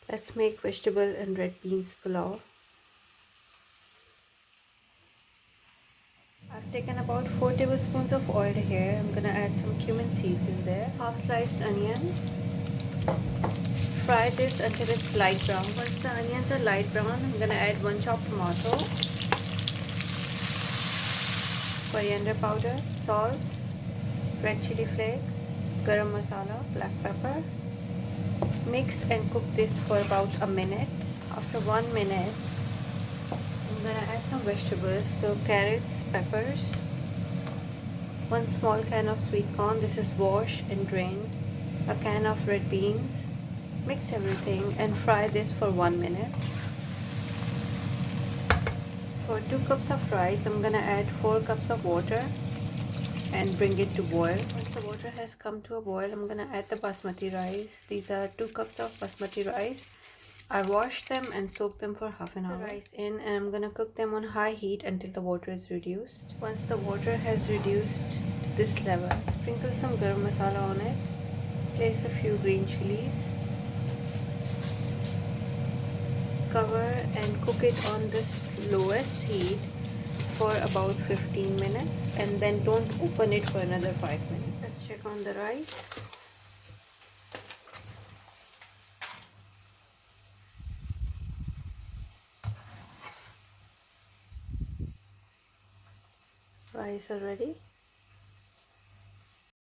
Let's make vegetable and red beans pulao. I've taken about 4 tablespoons of oil here. I'm gonna add some cumin seeds in there. Half sliced onion. Fry this until it's light brown. Once the onions are light brown, I'm gonna add 1 chopped tomato, coriander powder, salt, red chili flakes, garam masala, black pepper. Mix and cook this for about a minute. After 1 minute, I'm gonna add some vegetables. So carrots, peppers, 1 small can of sweet corn. This is washed and drained. A can of red beans. Mix everything and fry this for 1 minute. For 2 cups of rice, I'm gonna add 4 cups of water and bring it to boil. Once the water has come to a boil, I'm gonna add the basmati rice. These are 2 cups of basmati rice. I washed them and soaked them for half an hour. Put the rice in and I'm gonna cook them on high heat until the water is reduced. Once the water has reduced to this level, sprinkle some garam masala on it. Place a few green chilies. Cover and cook it on this lowest heat for about 15 minutes and then don't open it for another 5 minutes. Let's check on the rice. Rice are ready.